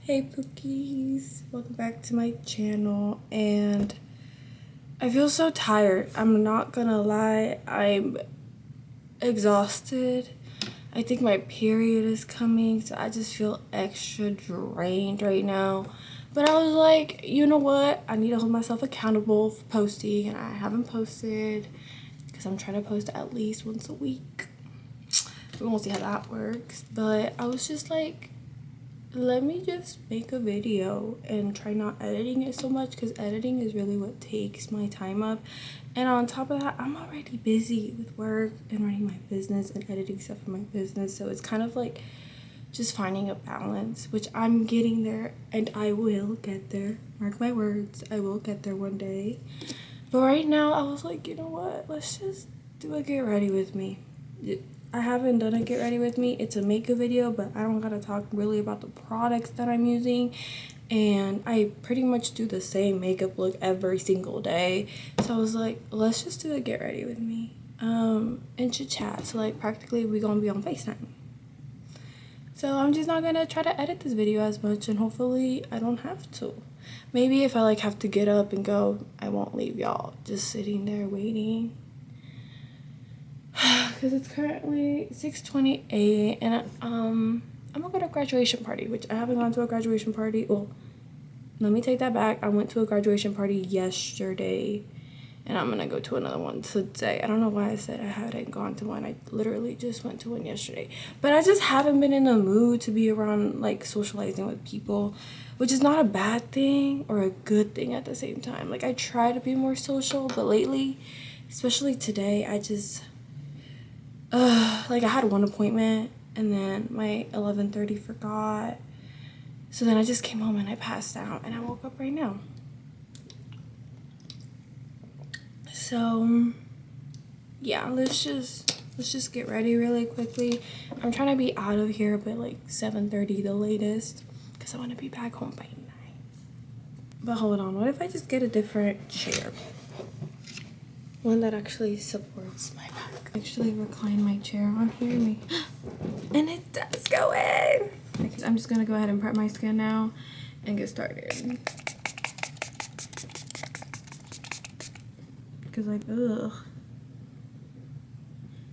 Hey Pookies, welcome back to my channel, and I feel so tired. I'm not gonna lie, I'm exhausted. I think my period is coming, so I just feel extra drained right now. But I was like, you know what? I need to hold myself accountable for posting, and I haven't posted because I'm trying to post at least once a week. We won't see how that works, but I was just like, let me just make a video and try not editing it so much, because editing is really what takes my time up. And on top of that, I'm already busy with work and running my business and editing stuff for my business, so it's kind of like just finding a balance, which I'm getting there, and I will get there. Mark my words, I will get there one day. But right now I was like, you know what, let's just do a get ready with me. I haven't done a get ready with me. It's a makeup video, but I don't gotta talk really about the products that I'm using, and I pretty much do the same makeup look every single day. So I was like, let's just do a get ready with me and chit chat. So like practically we gonna be on FaceTime. So I'm just not gonna try to edit this video as much, and hopefully I don't have to. Maybe if I like have to get up and go, I won't leave y'all just sitting there waiting. Because it's currently 6:28, and I'm gonna go to a graduation party, which I haven't gone to a graduation party. Well, let me take that back. I went to a graduation party yesterday, and I'm gonna go to another one today. I don't know why I said I hadn't gone to one. I literally just went to one yesterday, but I just haven't been in the mood to be around like socializing with people, which is not a bad thing or a good thing at the same time. Like, I try to be more social, but lately, especially today, I just like I had one appointment, and then my 11:30 forgot, so then I just came home and I passed out, and I woke up right now. So yeah, let's just get ready really quickly. I'm trying to be out of here by like 7:30 the latest, because I want to be back home by 9. But hold on, what if I just get a different chair? One that actually supports my back. Actually recline my chair on here, and it does go in. I'm just gonna go ahead and prep my skin now and get started. Cause like, ugh,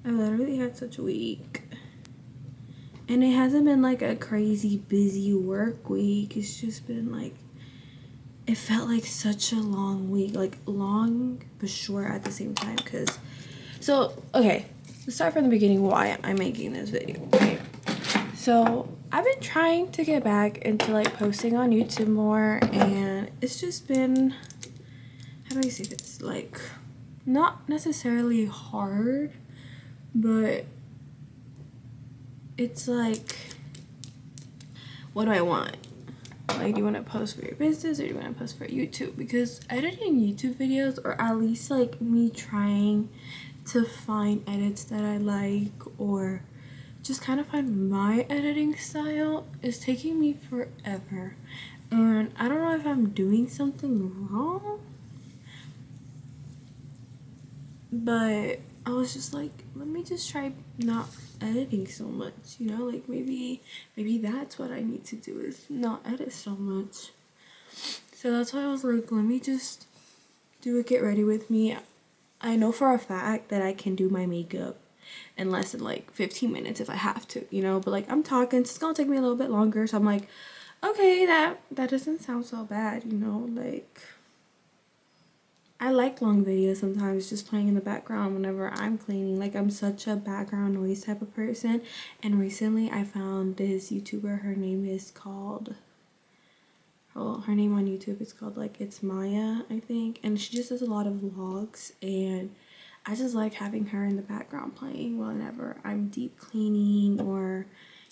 I literally had such a week, and it hasn't been like a crazy busy work week. It's just been like, it felt like such a long week, like long but short at the same time. Because, so okay, let's start from the beginning why I'm making this video, right? So I've been trying to get back into like posting on YouTube more, and it's just been, how do I say this, like, not necessarily hard, but it's like, what do I want? Like, do you want to post for your business, or do you want to post for YouTube? Because editing YouTube videos, or at least like me trying to find edits that I like, or just kind of find my editing style, is taking me forever. And I don't know if I'm doing something wrong, but I was just like, let me just try not editing so much, you know, like maybe that's what I need to do, is not edit so much. So that's why I was like, let me just do a get ready with me. I know for a fact that I can do my makeup in less than like 15 minutes if I have to, you know, but like I'm talking, it's gonna take me a little bit longer, so I'm like, okay, that doesn't sound so bad, you know. Like, I like long videos sometimes, just playing in the background whenever I'm cleaning. Like, I'm such a background noise type of person. And recently I found this YouTuber, her name is called, oh, her name on YouTube is called like It's Maya, I think, and she just does a lot of vlogs, and I just like having her in the background playing whenever I'm deep cleaning or,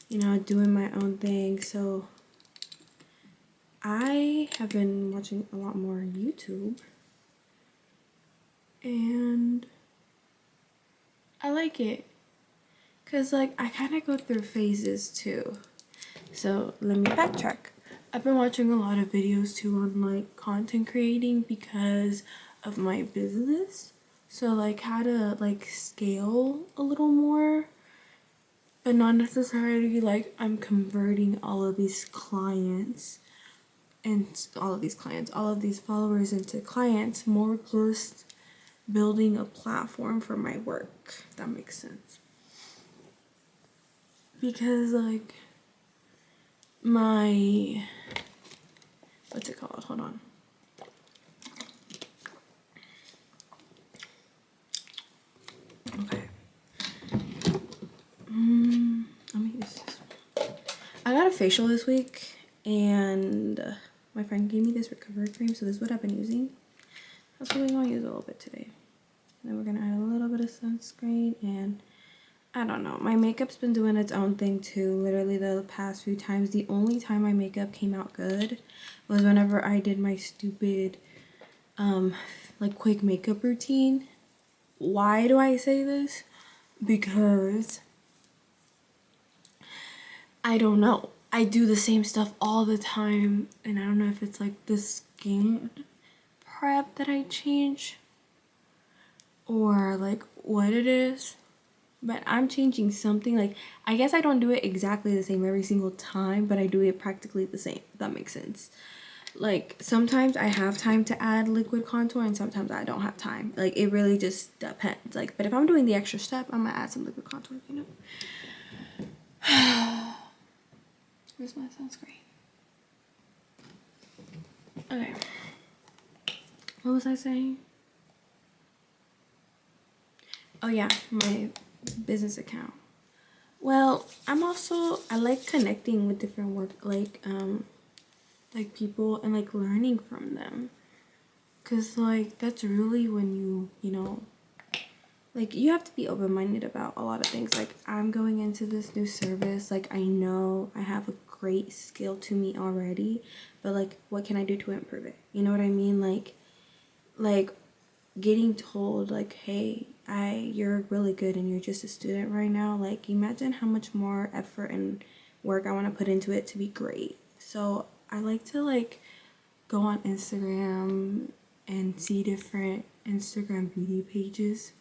you know, doing my own thing. So I have been watching a lot more YouTube, and I like it, because like I kind of go through phases too. So let me backtrack. I've been watching a lot of videos too on like content creating because of my business, so like how to like scale a little more but not necessarily like I'm converting all of these clients and all of these followers into clients, more just building a platform for my work, if that makes sense. Because like my, what's it called? Hold on. Okay. Let me use this one. I got a facial this week, and my friend gave me this recovery cream, so this is what I've been using. That's what we're gonna use a little bit today. And then we're gonna add a little bit of sunscreen, and I don't know. My makeup's been doing its own thing too. Literally the past few times, the only time my makeup came out good was whenever I did my stupid, like quick makeup routine. Why do I say this? Because I don't know. I do the same stuff all the time, and I don't know if it's like the skin prep that I change or like what it is, but I'm changing something. Like, I guess I don't do it exactly the same every single time, but I do it practically the same, if that makes sense. Like, sometimes I have time to add liquid contour and sometimes I don't have time. Like, it really just depends. Like, but if I'm doing the extra step, I'm gonna add some liquid contour, you know. Where's my sunscreen? Okay. What was I saying? Oh yeah, my business account. Well, I like connecting with different work, like people and like learning from them. Cause like that's really when you know, like you have to be open-minded about a lot of things. Like, I'm going into this new service, like I know I have a great skill to me already, but like what can I do to improve it? You know what I mean? Like getting told like, hey, you're really good and you're just a student right now. Like, imagine how much more effort and work I want to put into it to be great. So I like to like go on Instagram and see different Instagram beauty pages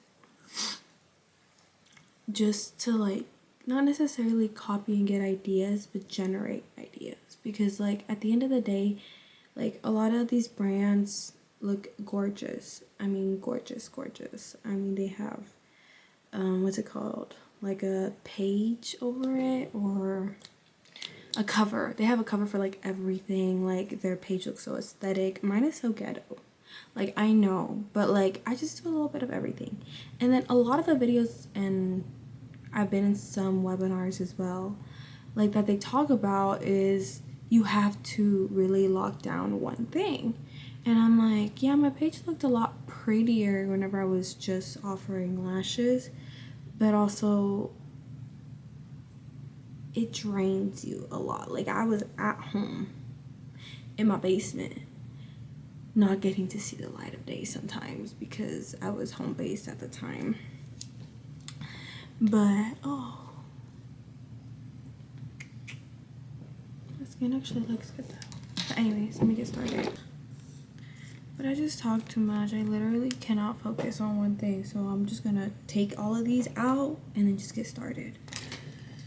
just to like not necessarily copy and get ideas, but generate ideas. Because like at the end of the day, like a lot of these brands look gorgeous. I mean, gorgeous. I mean, they have what's it called, like a page over it, or a cover. They have a cover for like everything. Like, their page looks so aesthetic. Mine is so ghetto, like I know, but like I just do a little bit of everything. And then a lot of the videos, and I've been in some webinars as well, like that they talk about is you have to really lock down one thing. And I'm like, yeah, my page looked a lot prettier whenever I was just offering lashes, but also it drains you a lot. Like, I was at home in my basement not getting to see the light of day sometimes because I was home based at the time. But oh, my skin actually looks good though. But anyways, let me get started. But I just talk too much. I literally cannot focus on one thing, so I'm just gonna take all of these out and then just get started.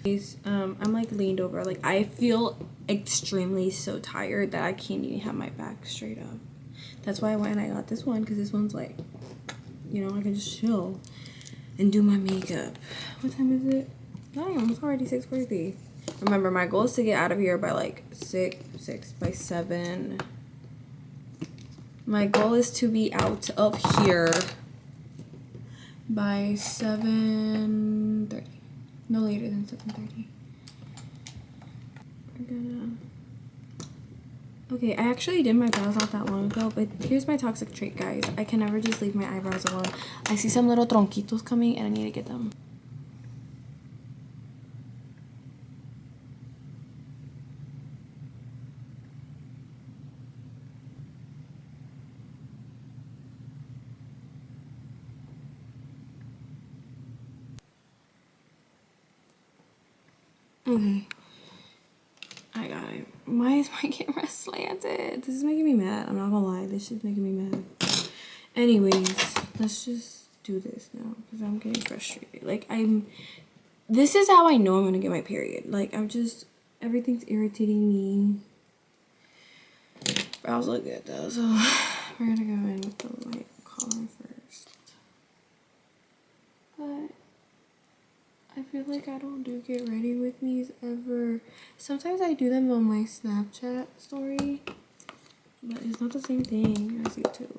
I'm like leaned over. Like, I feel extremely so tired that I can't even have my back straight up. That's why I went and I got this one, because this one's like, you know, I can just chill and do my makeup. What time is it? Damn, it's already 6:43. Remember, my goal is to get out of here by like 7. My goal is to be out of here by 7:30. No later than 7:30. We're gonna... Okay, I actually did my brows not that long ago, but here's my toxic trait, guys. I can never just leave my eyebrows alone. I see some little tronquitos coming and I need to get them. Okay. I got it. Why is my camera slanted? This is making me mad. I'm not gonna lie. This shit's making me mad. Anyways, let's just do this now because I'm getting frustrated. Like, this is how I know I'm gonna get my period. Like, everything's irritating me. Brows look good though, so we're gonna go in with the light color first. But I feel like I don't do get ready with me's ever. Sometimes I do them on my Snapchat story, but it's not the same thing as YouTube.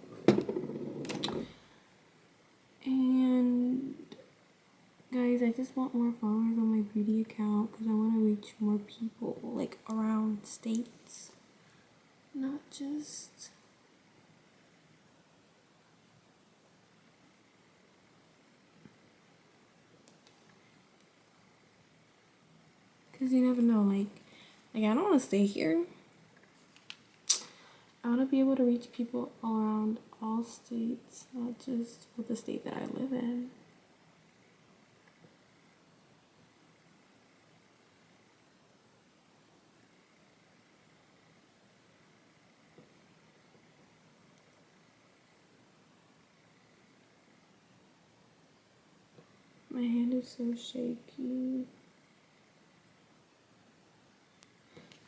And guys, I just want more followers on my beauty account because I want to reach more people, like around states, not just because you never know. Like I don't want to stay here. I want to be able to reach people all around all states, not just with the state that I live in. My hand is so shaky.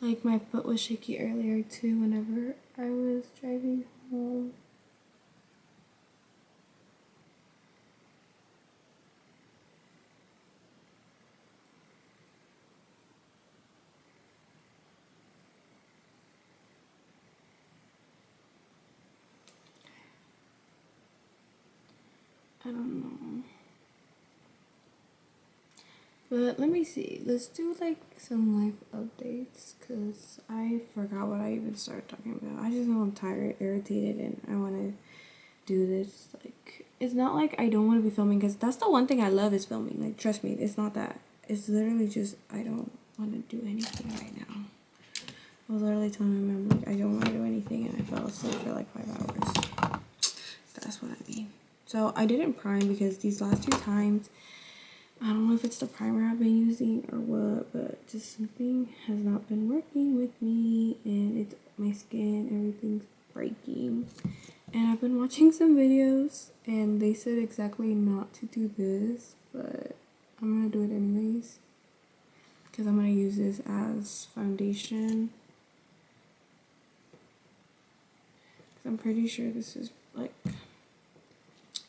Like my foot was shaky earlier too whenever I was driving home. I don't know. But let me see. Let's do like some life updates because I forgot what I even started talking about. I just know I'm tired, irritated, and I want to do this. Like, it's not like I don't want to be filming because that's the one thing I love is filming. Like, trust me, it's not that. It's literally just I don't want to do anything right now. I was literally telling my mom, like, I don't want to do anything, and I fell asleep for like 5 hours. That's what I mean. So I didn't prime because these last 2 times, I don't know if it's the primer I've been using or what, but just something has not been working with me, and it's my skin, everything's breaking. And I've been watching some videos, and they said exactly not to do this, but I'm gonna do it anyways, because I'm gonna use this as foundation. Because I'm pretty sure this is like,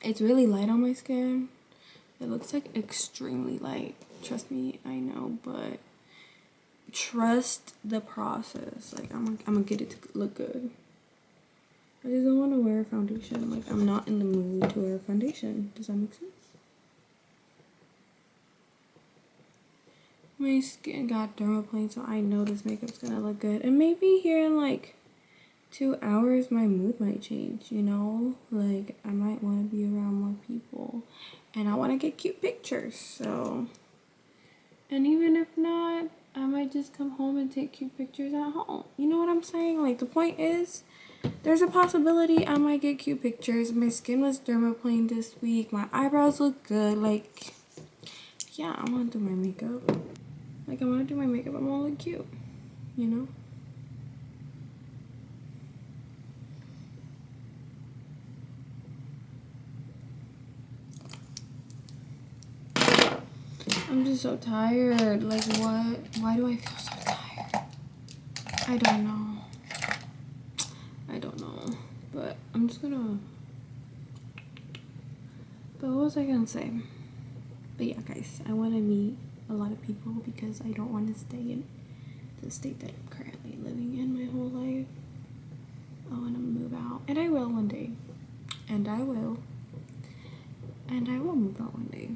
it's really light on my skin. It looks like extremely light. Trust me, I know, but trust the process. Like, I'm gonna get it to look good. I just don't want to wear foundation. Like, I'm not in the mood to wear foundation. Does that make sense? My skin got dermaplane, so I know this makeup's gonna look good. And maybe here in like 2 hours, my mood might change, you know? Like, I might want to be around more people. And I want to get cute pictures, so. And even if not, I might just come home and take cute pictures at home. You know what I'm saying? Like, the point is, there's a possibility I might get cute pictures. My skin was dermaplane this week. My eyebrows look good. Like, yeah, I want to do my makeup. Like, I want to do my makeup. I want to look cute, you know? I'm just so tired. Like, what? Why do I feel so tired? I don't know. I don't know. But I'm just gonna... But what was I gonna say? But yeah, guys, I want to meet a lot of people because I don't want to stay in the state that I'm currently living in my whole life. I want to move out. And I will one day. And I will. And I will move out one day.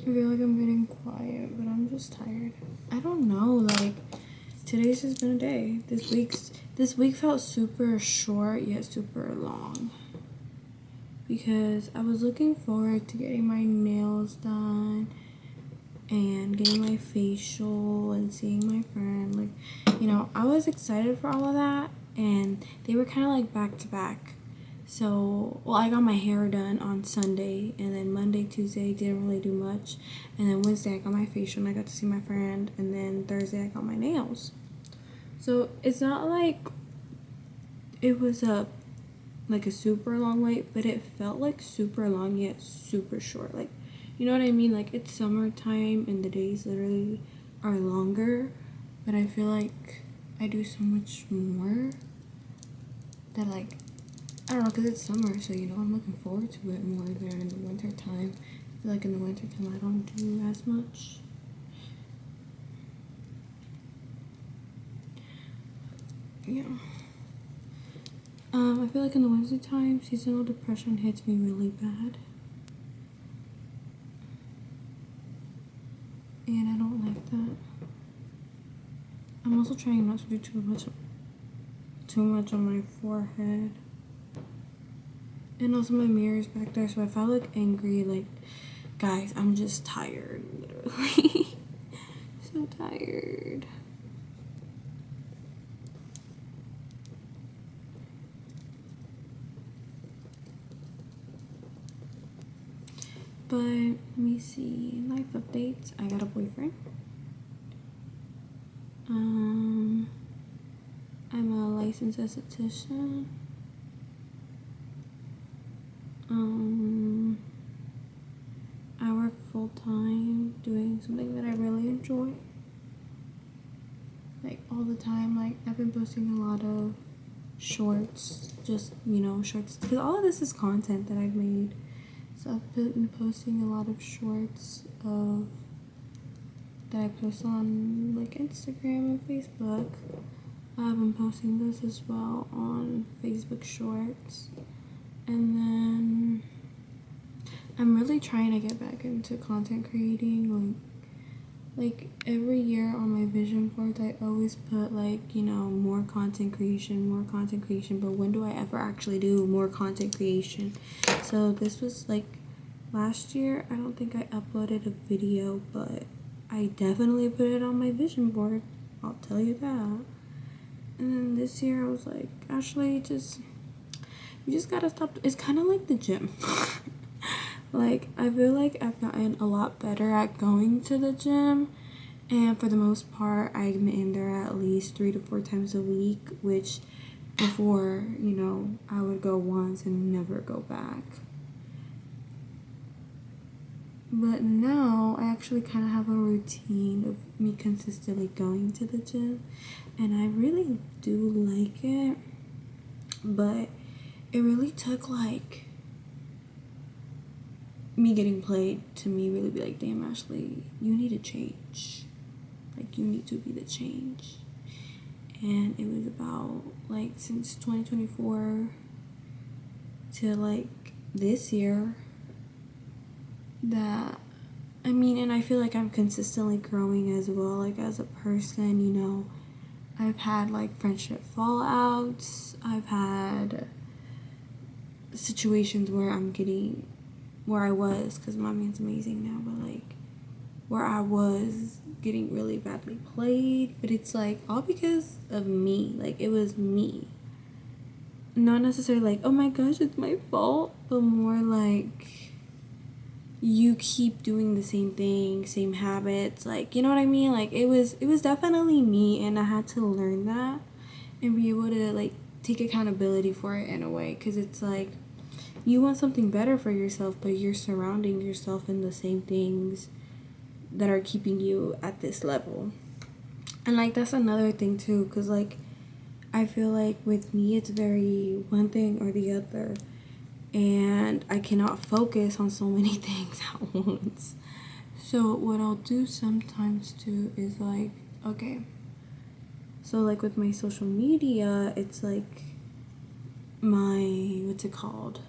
I feel like I'm getting quiet, but I'm just tired. I don't know, like, today's just been a day. This week felt super short yet super long. Because I was looking forward to getting my nails done and getting my facial and seeing my friend. Like, you know, I was excited for all of that, and they were kind of like back to back. So, well, I got my hair done on Sunday, and then Monday, Tuesday, didn't really do much. And then Wednesday, I got my facial, and I got to see my friend. And then Thursday, I got my nails. So, it's not like it was a super long wait, but it felt like super long, yet super short. Like, you know what I mean? Like, it's summertime, and the days literally are longer. But I feel like I do so much more that, like, I don't know, because it's summer, so, you know, I'm looking forward to it more than in the winter time. I feel like in the winter time, I don't do as much. Yeah. I feel like in the winter time, seasonal depression hits me really bad. And I don't like that. I'm also trying not to do too much on my forehead. And also my mirror's back there, so if I look angry, like, guys, I'm just tired, literally. So tired. But let me see. Life updates. I got a boyfriend. I'm a licensed esthetician. I work full time doing something that I really enjoy. Like all the time. Like I've been posting a lot of shorts, just, you know, shorts, because all of this is content that I've made. So I've been posting a lot of shorts that I post on like Instagram and Facebook. I've been posting this as well on Facebook Shorts. And then I'm really trying to get back into content creating. Like every year on my vision board, I always put like, you know, more content creation, but when do I ever actually do more content creation? So this was like last year. I don't think I uploaded a video, but I definitely put it on my vision board, I'll tell you that. And then this year I was like, Ashley, you just gotta stop. It's kind of like the gym. Like, I feel like I've gotten a lot better at going to the gym. And for the most part, I'm in there at least 3 to 4 times a week. Which, before, you know, I would go once and never go back. But now, I actually kind of have a routine of me consistently going to the gym. And I really do like it. But it really took, like, me getting played to me really be like, damn, Ashley, you need to change. Like, you need to be the change. And it was about, like, since 2024 to, like, this year that, I mean, and I feel like I'm consistently growing as well, like, as a person, you know. I've had, like, friendship fallouts. I've had situations where where I was, because my man's amazing now, but like where I was getting really badly played, but it's like all because of me. Like, it was me, not necessarily like, oh my gosh, it's my fault, but more like you keep doing the same thing, same habits, like, you know what I mean? Like, it was definitely me, and I had to learn that and be able to like take accountability for it in a way, because it's like you want something better for yourself, but you're surrounding yourself in the same things that are keeping you at this level. And like, that's another thing too, because like I feel like with me it's very one thing or the other, and I cannot focus on so many things at once. So what I'll do sometimes too is like, okay, so like with my social media, it's like my, what's it called?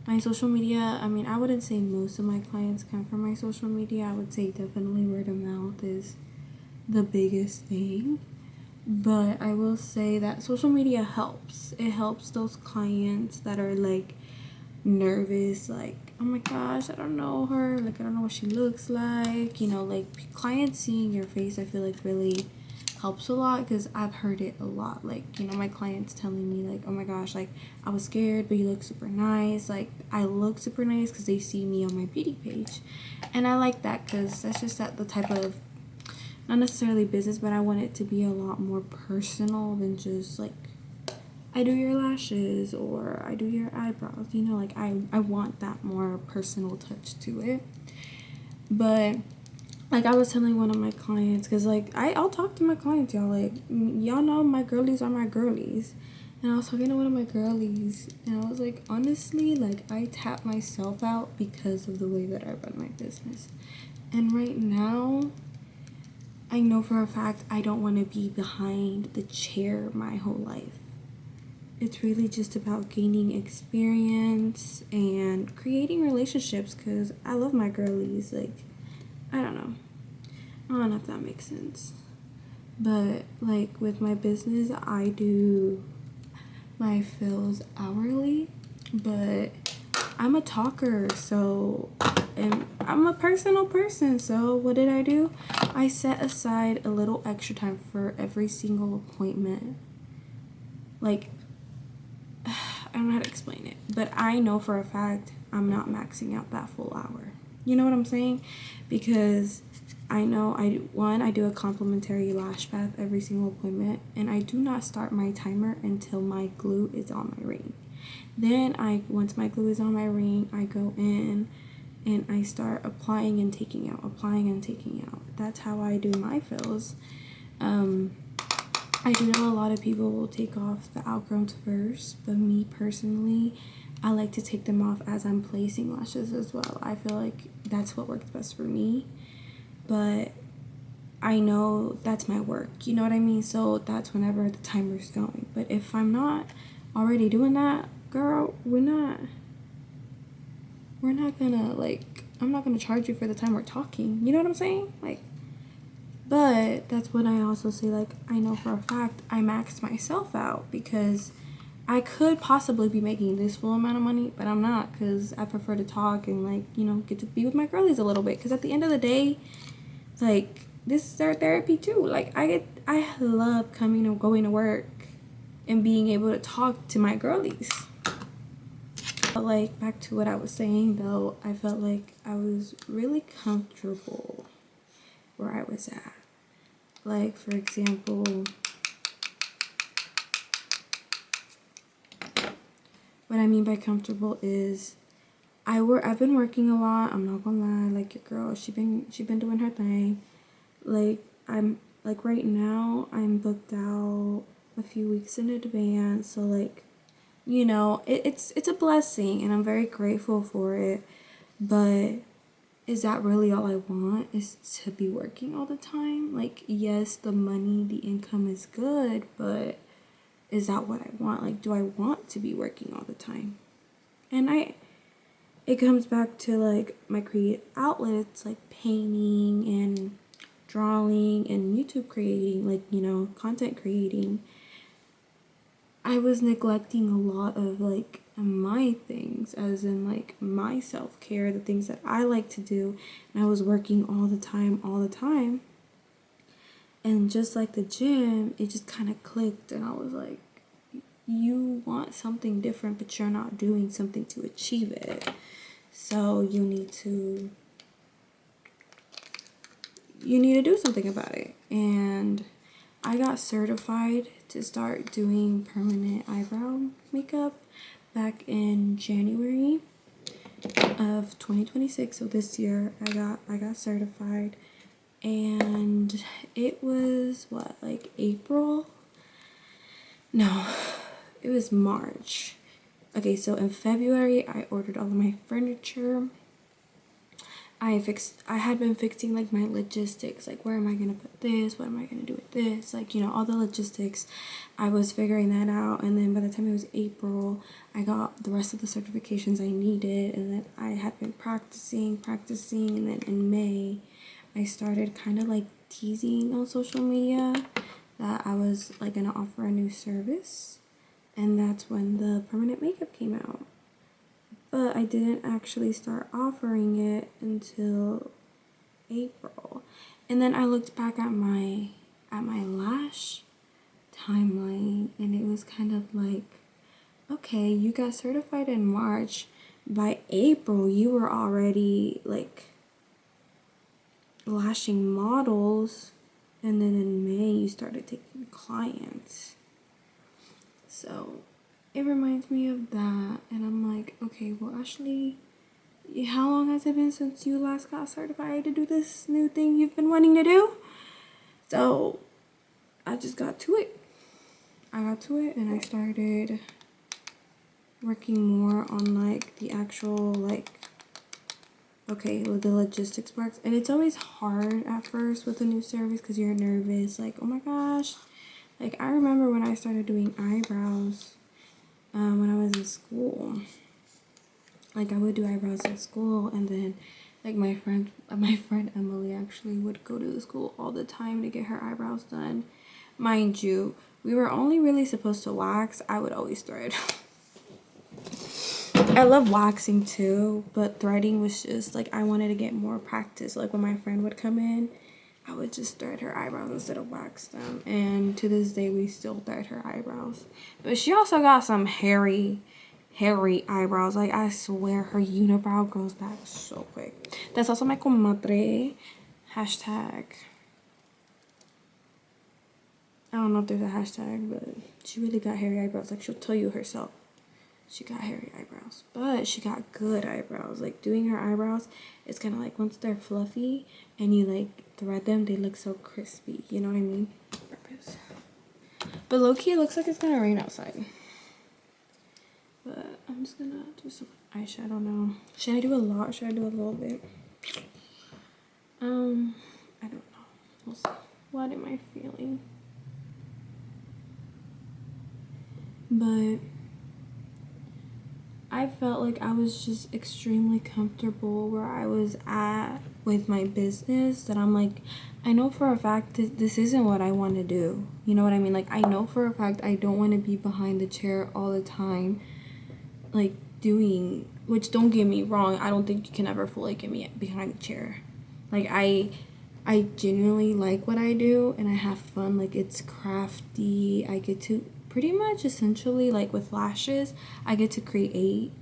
My social media, I mean, I wouldn't say most of my clients come from my social media. I would say definitely word of mouth is the biggest thing. But I will say that social media helps. It helps those clients that are like nervous, like, oh my gosh, I don't know her, like, I don't know what she looks like, you know, like clients seeing your face, I feel like really helps a lot because I've heard it a lot. Like, you know, my clients telling me like, oh my gosh, like I was scared but you look super nice. Like I look super nice because they see me on my beauty page, and I like that because that's just the type of, not necessarily business, but I want it to be a lot more personal than just like I do your lashes or I do your eyebrows, you know, like I want that more personal touch to it. But like I was telling one of my clients, because like I'll talk to my clients, y'all, like y'all know my girlies are my girlies, and I was talking to one of my girlies and I was like, honestly, like I tap myself out because of the way that I run my business. And right now I know for a fact I don't want to be behind the chair my whole life. It's really just about gaining experience and creating relationships, because I love my girlies. Like, I don't know if that makes sense. But like with my business, I do my fills hourly, but I'm a talker, so, and I'm a personal person, so what did I do? I set aside a little extra time for every single appointment. Like, I don't know how to explain it, but I know for a fact I'm not maxing out that full hour. You know what I'm saying? Because I know I do a complimentary lash bath every single appointment, and I do not start my timer until my glue is on my ring. Then once my glue is on my ring, I go in and I start applying and taking out. That's how I do my fills. I do know a lot of people will take off the outgrowns first, but me personally, I like to take them off as I'm placing lashes as well. I feel like that's what works best for me, but I know that's my work, you know what I mean? So that's whenever the timer's going. But if I'm not already doing that, girl, we're not gonna, like, I'm not gonna charge you for the time we're talking, you know what I'm saying? Like, but that's when I also say, like, I know for a fact I maxed myself out, because I could possibly be making this full amount of money, but I'm not, because I prefer to talk and, like, you know, get to be with my girlies a little bit, because at the end of the day, like, this is their therapy too. Like, I love coming and going to work and being able to talk to my girlies. But like, back to what I was saying though, I felt like I was really comfortable where I was at. Like, for example, what I mean by comfortable is I've been working a lot. I'm not gonna lie. Like, your girl, she been doing her thing. Like, I'm like, right now I'm booked out a few weeks in advance. So like, you know, it's a blessing and I'm very grateful for it. But is that really all I want, is to be working all the time? Like, yes, the money, the income is good, but is that what I want? Like, do I want to be working all the time? And it comes back to like my creative outlets, like painting and drawing and YouTube creating, like, you know, content creating. I was neglecting a lot of like my things, as in like my self-care, the things that I like to do, and I was working all the time. And just like the gym, it just kind of clicked, and I was like, you want something different, but you're not doing something to achieve it. So you need to do something about it. And I got certified to start doing permanent eyebrow makeup back in January of 2026. So this year I got certified, and it was what, like April? No, it was March. Okay, so in February I ordered all of my furniture. I had been fixing like my logistics, like where am I gonna put this, what am I gonna do with this, like, you know, all the logistics. I was figuring that out, and then by the time it was April, I got the rest of the certifications I needed, and then I had been practicing, and then in May I started kind of like teasing on social media that I was like gonna offer a new service, and that's when the permanent makeup came out. But I didn't actually start offering it until April. And then I looked back at my at my lash timeline, and it was kind of like, okay, you got certified in March. By April, you were already like lashing models, and then in May, you started taking clients. So it reminds me of that, and I'm like, okay, well, Ashley, how long has it been since you last got certified to do this new thing you've been wanting to do? So I just got to it. And I started working more on like the actual like, okay, with the logistics parts. And it's always hard at first with a new service because you're nervous, like, oh my gosh. Like, I remember when I started doing eyebrows when I was in school. Like, I would do eyebrows in school, and then like my friend Emily actually would go to the school all the time to get her eyebrows done. Mind you, we were only really supposed to wax. I would always thread. I love waxing too, but threading was just like, I wanted to get more practice. Like, when my friend would come in, I would just thread her eyebrows instead of wax them. And to this day, we still thread her eyebrows. But she also got some hairy eyebrows. Like, I swear her unibrow grows back so quick. That's also my comadre. Hashtag. I don't know if there's a hashtag, but she really got hairy eyebrows. Like, she'll tell you herself. She got hairy eyebrows, but she got good eyebrows. Like, doing her eyebrows, it's kind of like once they're fluffy and you like thread them, they look so crispy. You know what I mean? But low-key, it looks like it's gonna rain outside. But I'm just gonna do some eyeshadow now. Should I do a lot? Should I do a little bit? I don't know. We'll see. What am I feeling? But I felt like I was just extremely comfortable where I was at with my business, that I'm like, I know for a fact that this isn't what I want to do. You know what I mean? Like, I know for a fact I don't want to be behind the chair all the time, like doing, which, don't get me wrong, I don't think you can ever fully get me behind the chair. Like, I genuinely like what I do, and I have fun. Like, it's crafty. I get to pretty much essentially, like with lashes, I get to create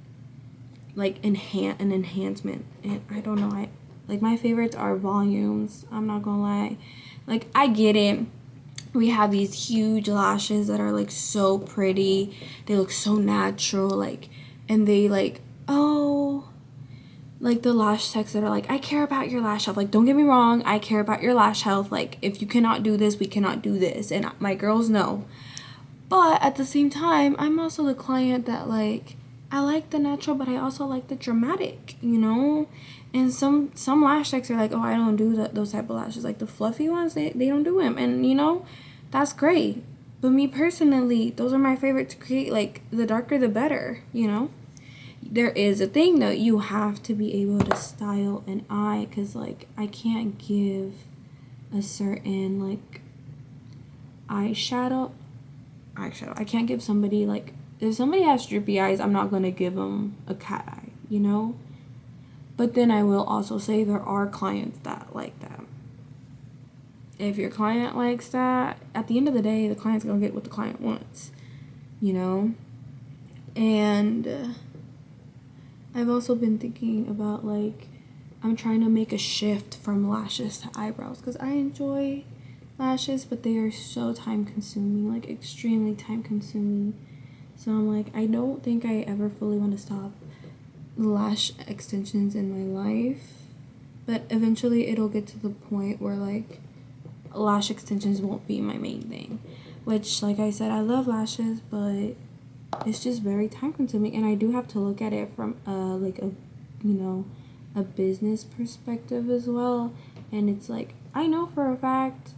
like an enhancement. And I don't know, like, my favorites are volumes. I'm not gonna lie. Like, I get it. We have these huge lashes that are like so pretty. They look so natural, like, and they like, oh, like the lash techs that are like, I care about your lash health. Like, don't get me wrong, I care about your lash health. Like, if you cannot do this, we cannot do this. And my girls know. But at the same time, I'm also the client that, like, I like the natural, but I also like the dramatic, you know? And some lash techs are like, oh, I don't do those type of lashes. Like, the fluffy ones, they don't do them. And, you know, that's great. But me personally, those are my favorite to create. Like, the darker, the better, you know? There is a thing, though. You have to be able to style an eye, because, like, I can't give a certain, like, eyeshadow. I can't give somebody, like, if somebody has droopy eyes, I'm not going to give them a cat eye, you know? But then I will also say there are clients that like that. If your client likes that, at the end of the day, the client's going to get what the client wants, you know? And I've also been thinking about, like, I'm trying to make a shift from lashes to eyebrows, because I enjoy lashes, but they are so time consuming, like extremely time consuming. So I'm like, I don't think I ever fully want to stop lash extensions in my life, but eventually it'll get to the point where, like, lash extensions won't be my main thing, which, like I said, I love lashes, but it's just very time consuming, and I do have to look at it from a business perspective as well. And it's like, I know for a fact,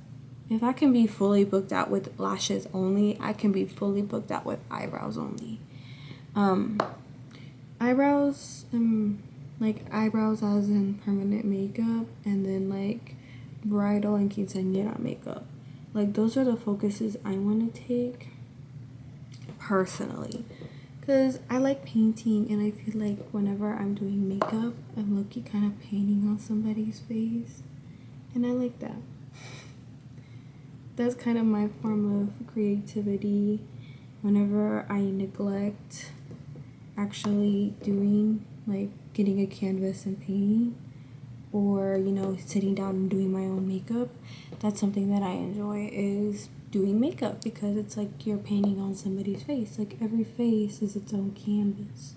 if I can be fully booked out with lashes only, I can be fully booked out with eyebrows only. Eyebrows, like, eyebrows as in permanent makeup, and then, like, bridal and quinceañera makeup. Like, those are the focuses I want to take, personally. Because I like painting, and I feel like whenever I'm doing makeup, I'm low-key kind of painting on somebody's face. And I like that. that's kind of my form of creativity. Whenever I neglect actually doing, like, getting a canvas and painting, or, you know, sitting down and doing my own makeup, that's something that I enjoy, is doing makeup, because it's like you're painting on somebody's face. Like, every face is its own canvas.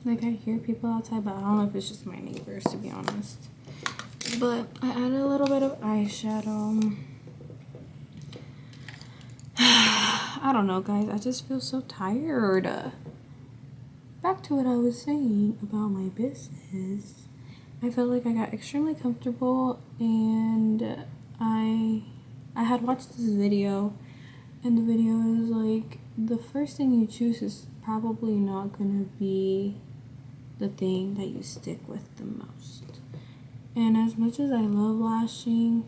Like, I hear people outside, but I don't know if it's just my neighbors, to be honest. But I added a little bit of eyeshadow. I don't know, guys. I just feel so tired. Back to what I was saying about my business. I felt like I got extremely comfortable, and I had watched this video, and the video is like, the first thing you choose is probably not gonna be the thing that you stick with the most. And as much as I love lashing,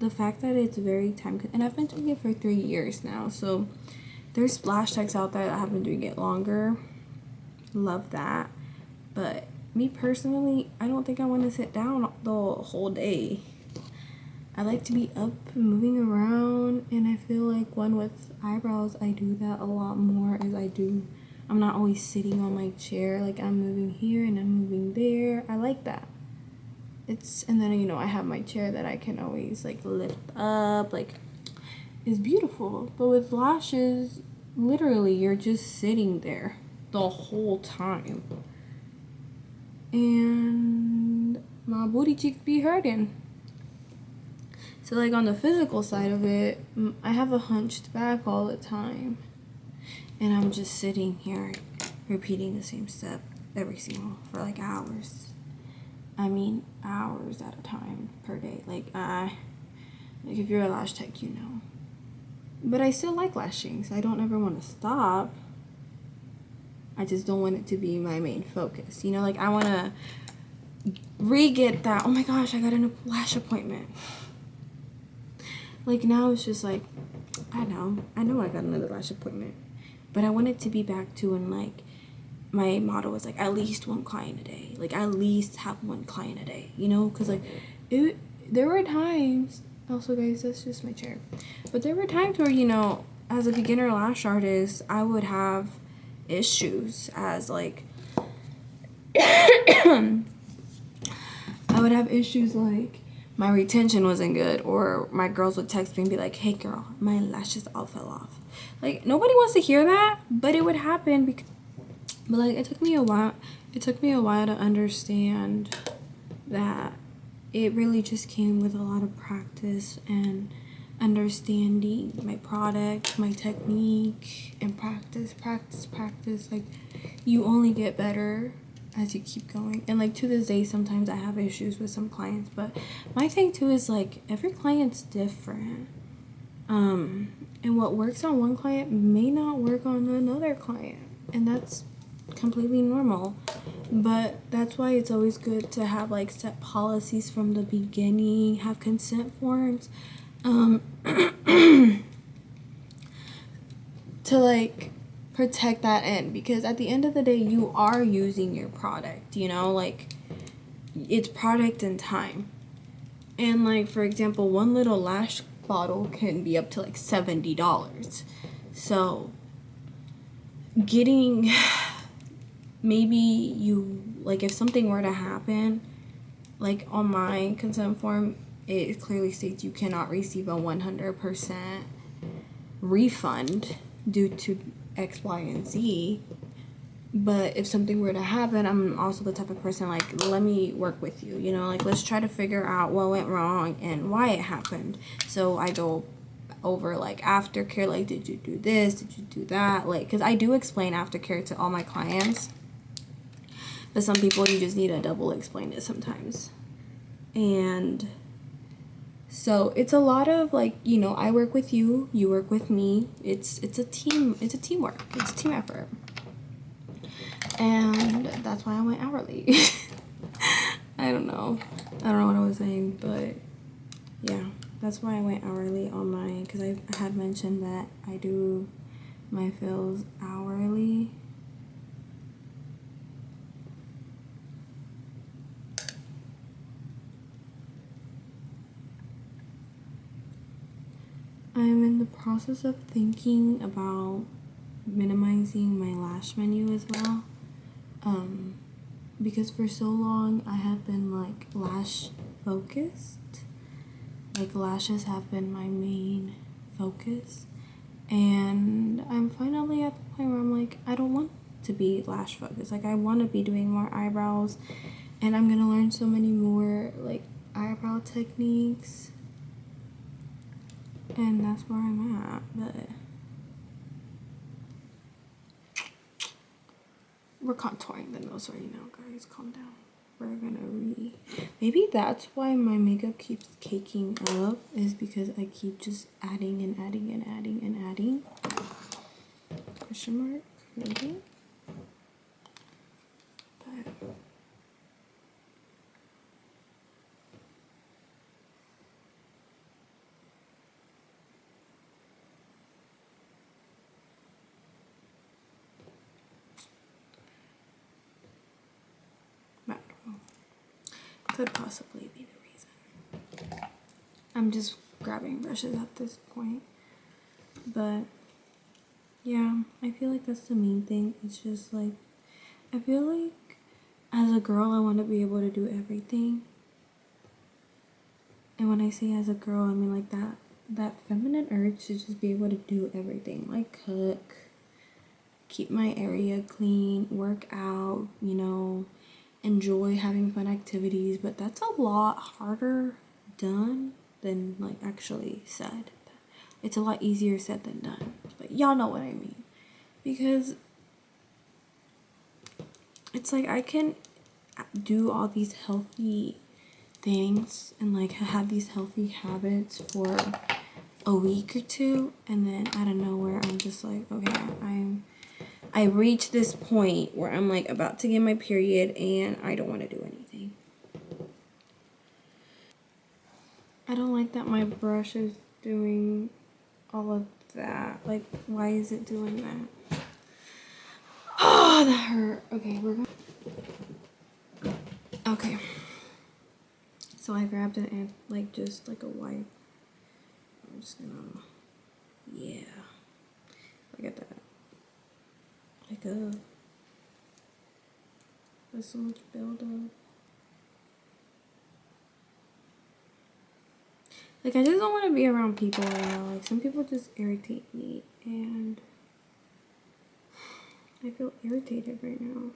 the fact that it's very time, and I've been doing it for 3 years now, so there's lash techs out there that have been doing it longer. Love that. But me personally, I don't think I want to sit down the whole day. I like to be up and moving around, and I feel like with eyebrows, I do that a lot more as I'm not always sitting on my chair. Like, I'm moving here and I'm moving there. I like that. And then, you know, I have my chair that I can always, like, lift up. Like, it's beautiful. But with lashes, literally, you're just sitting there the whole time. And my booty cheeks be hurting. So, like, on the physical side of it, I have a hunched back all the time. And I'm just sitting here repeating the same step for like hours. I mean, hours at a time per day. Like, if you're a lash tech, you know. But I still like lashing, so I don't ever want to stop. I just don't want it to be my main focus. You know, like, I want to re-get that, oh my gosh, I got a lash appointment. Like, now it's just like, I know I got another lash appointment. But I want it to be back to when, like, my motto was, like, at least one client a day. Like, at least have one client a day, you know? Because, like, there were times, also, guys, that's just my chair. But there were times where, you know, as a beginner lash artist, I would have issues as, like, I would have issues, like, my retention wasn't good, or my girls would text me and be like, hey, girl, my lashes all fell off. Like, nobody wants to hear that, but it would happen. But, like, it took me a while to understand that it really just came with a lot of practice and understanding my product, my technique, and practice. Like, you only get better as you keep going. And, like, to this day, sometimes I have issues with some clients, but my thing too is, like, every client's different. And what works on one client may not work on another client, and that's completely normal. But that's why it's always good to have, like, set policies from the beginning, have consent forms, to, like, protect that end, because at the end of the day, you are using your product, you know, like, it's product and time. And, like, for example, one little lash bottle can be up to, like, $70. So getting, maybe you, like, if something were to happen, like, on my consent form, it clearly states you cannot receive a 100% refund due to X, Y, and Z. But if something were to happen, I'm also the type of person, like, let me work with you, you know, like, let's try to figure out what went wrong and why it happened. So I go over, like, aftercare, like, did you do this, did you do that, like, because I do explain aftercare to all my clients, but some people, you just need to double explain it sometimes. And so it's a lot of, like, you know, I work with you, you work with me. It's a teamwork, it's a team effort. And that's why I went hourly. I don't know. I don't know what I was saying, but yeah, that's why I went hourly on mine, because I had mentioned that I do my fills hourly. I'm in the process of thinking about minimizing my lash menu as well. Because for so long I have been like lash focused. Like lashes have been my main focus. And I'm finally at the point where I'm like, I don't want to be lash focused. Like I want to be doing more eyebrows, and I'm gonna learn so many more like eyebrow techniques. And that's where I'm at, but we're contouring the nose right now, guys. Calm down. We're gonna maybe that's why my makeup keeps caking up, is because I keep just adding and adding and adding and adding. Question mark, maybe. But I don't know. Could possibly be the reason. I'm just grabbing brushes at this point. But yeah, I feel like that's the main thing. It's just like, I feel like as a girl, I want to be able to do everything. And when I say as a girl, I mean like that feminine urge to just be able to do everything. Like cook, keep my area clean, work out, you know, enjoy having fun activities. But that's a lot harder done than like actually said. It's a lot easier said than done. But y'all know what I mean. Because it's like I can do all these healthy things and like have these healthy habits for a week or two, and then out of nowhere I'm just like, okay, I reach this point where I'm like about to get my period and I don't want to do anything. I don't like that my brush is doing all of that. Like, why is it doing that? Oh, that hurt. Okay, we're gonna... Okay. So I grabbed it and like just like a wipe. I'm just gonna... Yeah. Look at that. Like there's so much buildup. Like I just don't want to be around people right now. Like some people just irritate me, and I feel irritated right now.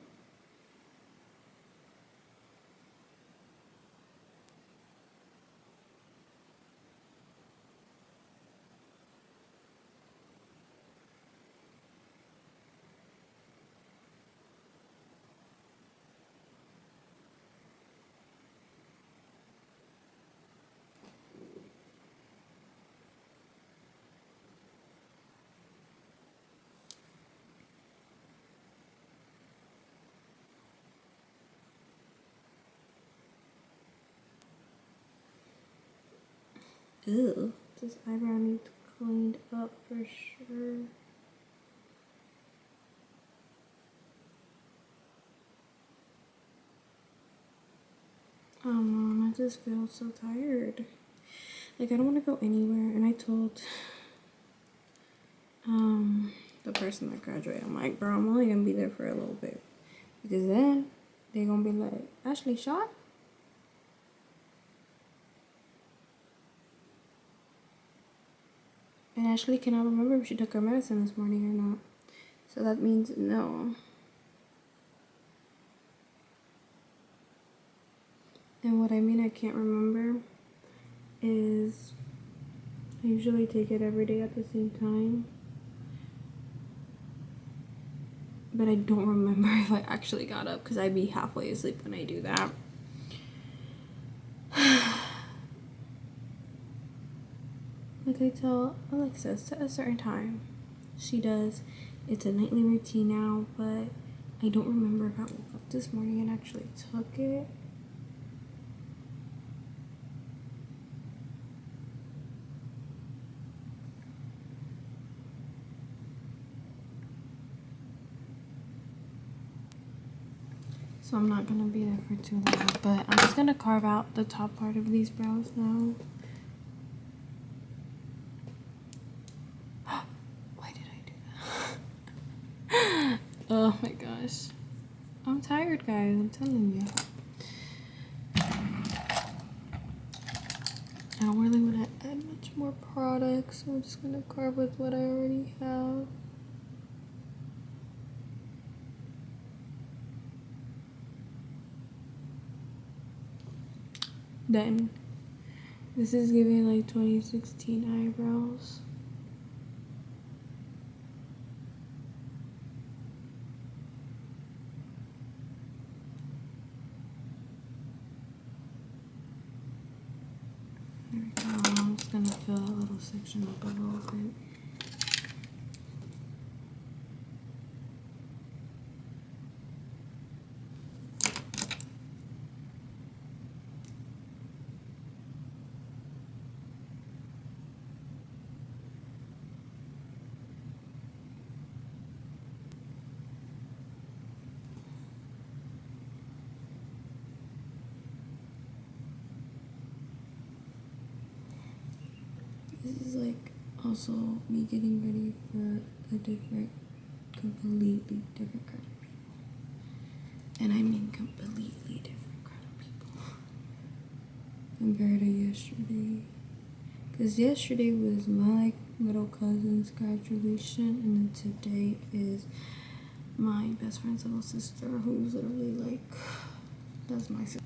Ew. This eyebrow needs cleaned up for sure. Oh mom, I just feel so tired. Like I don't want to go anywhere, and I told the person that graduated, I'm like, bro, I'm only gonna be there for a little bit, because then they're gonna be like, Ashley shot. And Ashley cannot remember if she took her medicine this morning or not. So that means no. And what I mean I can't remember is I usually take it every day at the same time. But I don't remember if I actually got up, because I'd be halfway asleep when I do that. Like I tell Alexis, at a certain time, she does. It's a nightly routine now, but I don't remember if I woke up this morning and actually took it. so I'm not gonna be there for too long, but I'm just gonna carve out the top part of these brows now. Why did I do that? Oh my gosh. I'm tired, guys, I'm telling you. I don't really want to add much more product, so I'm just gonna carve with what I already have. Done. This is giving like 2016 eyebrows. There we go. I'm just gonna fill that little section up a little bit. This is like also me getting ready for a completely different kind of people. And I mean completely different kind of people compared to yesterday. Because yesterday was my little cousin's graduation, and then today is my best friend's little sister, who's literally like, that's my sister.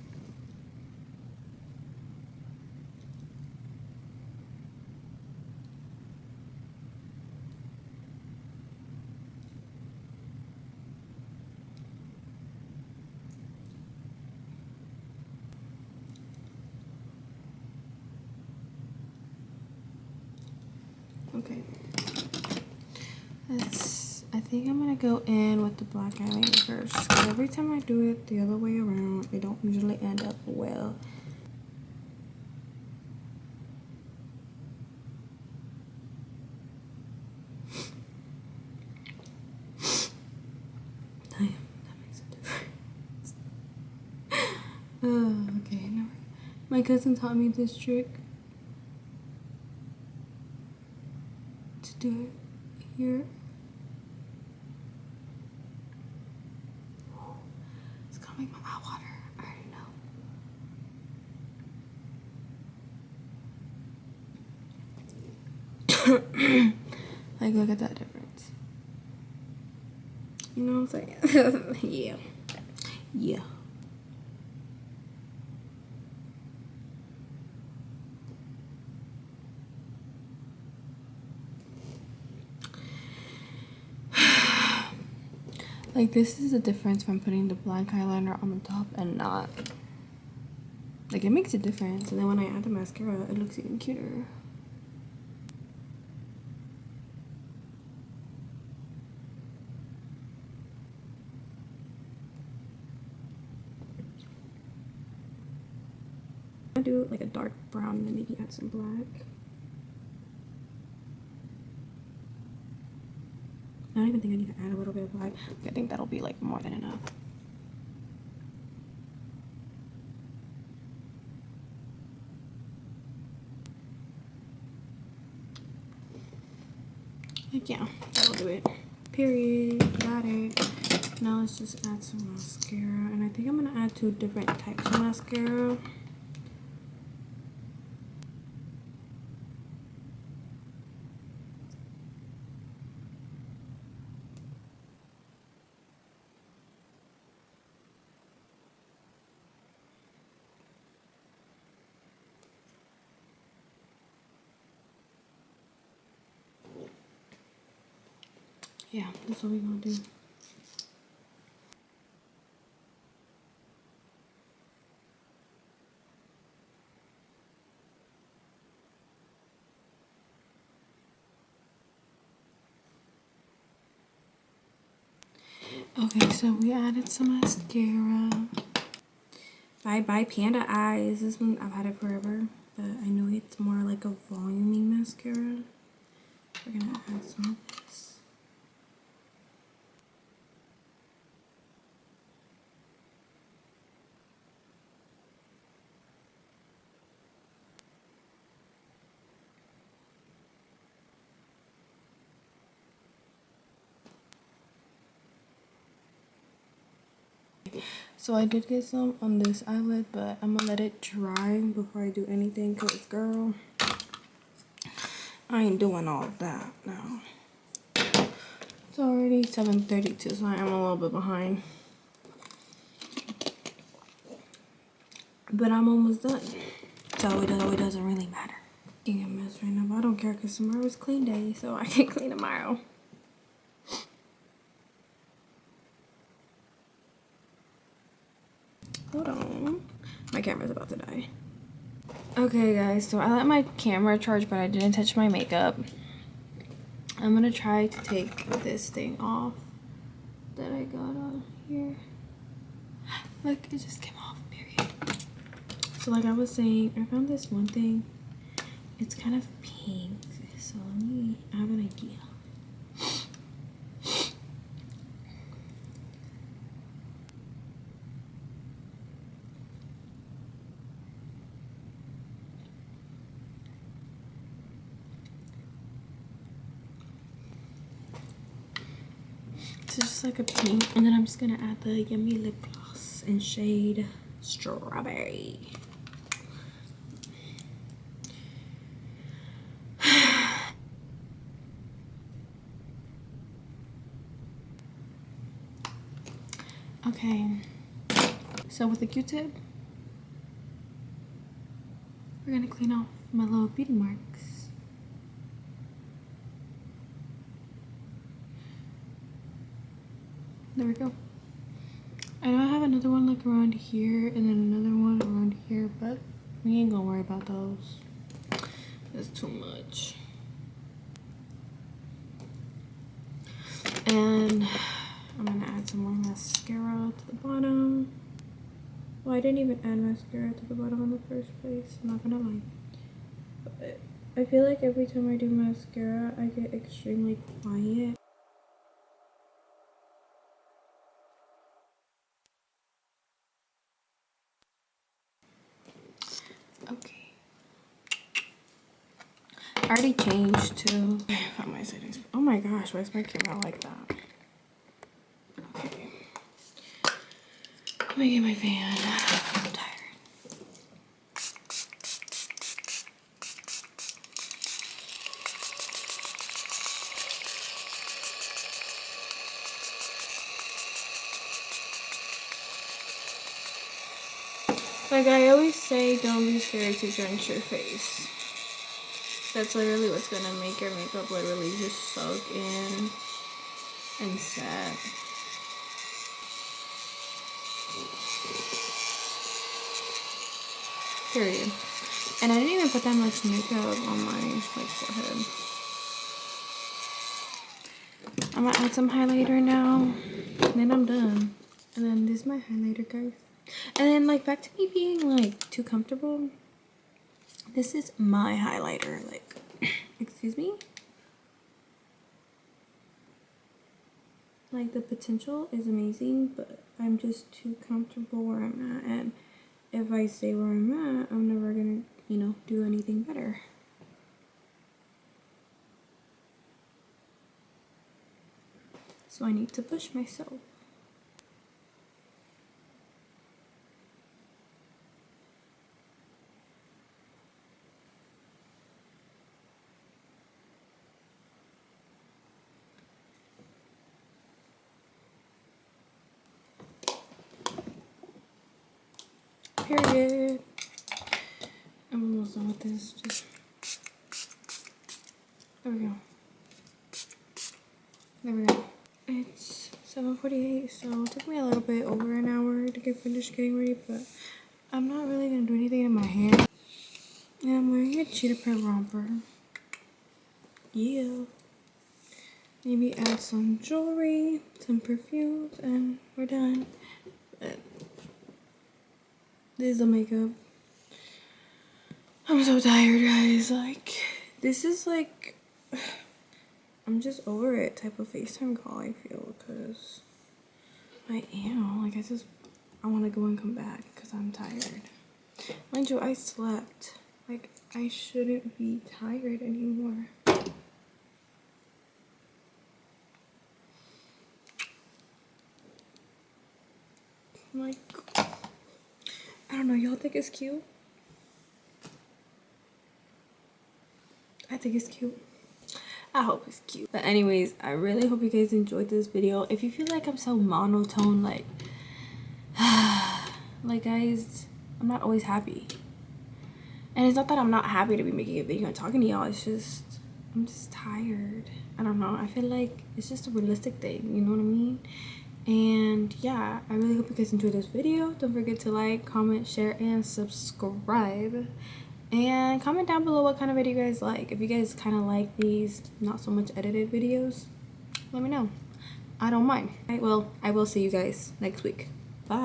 Okay, I think I'm gonna go in with the black eyeliner first, because every time I do it the other way around, it don't usually end up well. Damn, that makes a difference. Okay, no. My cousin taught me this trick. Do it here. It's gonna make my mouth water. I already know. Like, look at that difference. You know what I'm saying? Yeah. Yeah. Like, this is the difference from putting the black eyeliner on the top and not. Like, it makes a difference. And then when I add the mascara, it looks even cuter. I do like a dark brown and then maybe add some black. I don't even think I need to add a little bit of black. I think that'll be like more than enough. Like, yeah, that'll do it. Period. Got it. Now let's just add some mascara. And I think I'm gonna add 2 different types of mascara. Yeah, that's what we're gonna do. Okay, so we added some mascara. Bye Panda Eyes. This one, I've had it forever, but I know it's more like a voluming mascara. We're gonna add some of this. So I did get some on this eyelid, but I'm gonna let it dry before I do anything, because girl, I ain't doing all that now. It's already 7:32, so I am a little bit behind. But I'm almost done. So it doesn't really matter. Being a mess right now, but I don't care because tomorrow's clean day, so I can clean tomorrow. Hold on. My camera's about to die. Okay, guys, so I let my camera charge, but I didn't touch my makeup. I'm gonna try to take this thing off that I got on here. Look, it just came off, period. So like I was saying, I found this one thing. It's kind of pink, so I have an idea. So just like a pink, and then I'm just gonna add the Yummy lip gloss in shade Strawberry. Okay, so with the Q-tip, we're gonna clean off my little beauty marks. There we go. I know I have another one like around here and then another one around here, but we ain't gonna worry about those. That's too much. And I'm gonna add some more mascara to the bottom. Well, I didn't even add mascara to the bottom in the first place, I'm not gonna lie. But I feel like every time I do mascara, I get extremely quiet. Okay. I already changed to find my settings. Oh my gosh, why is my camera like that? Okay. Let me get my fan. I'm tired. Like I always say, don't be scared to drench your face. That's literally what's gonna make your makeup literally just soak in and set. Period. And I didn't even put that much makeup on my forehead. I'm gonna add some highlighter now, and then I'm done. And then this is my highlighter, guys. And then like back to me being like too comfortable. This is my highlighter, like, excuse me? Like the potential is amazing, but I'm just too comfortable where I'm at. And if I stay where I'm at, I'm never gonna, you know, do anything better. So I need to push myself. Period. I'm almost done with this. Just there we go. There we go. It's 7:48, so it took me a little bit over an hour to get finished getting ready, but I'm not really gonna do anything in my hair. And I'm wearing a cheetah print romper. Yeah. Maybe add some jewelry, some perfumes, and we're done. But this is the makeup. I'm so tired, guys. Like, this is like, I'm just over it type of FaceTime call, I feel, because I am. Like, I want to go and come back because I'm tired. Mind you, I slept. Like, I shouldn't be tired anymore. Like, I don't know, y'all think it's cute? I think it's cute. I hope it's cute. But anyways, I really hope you guys enjoyed this video. If you feel like I'm so monotone, like guys, I'm not always happy. And it's not that I'm not happy to be making a video and talking to y'all. It's just, I'm just tired. I don't know. I feel like it's just a realistic thing. You know what I mean? And yeah, I really hope you guys enjoyed this video. Don't forget to like, comment, share, and subscribe. And comment down below what kind of video you guys like. If you guys kind of like these not so much edited videos, let me know. I don't mind. Well, I will see you guys next week. Bye.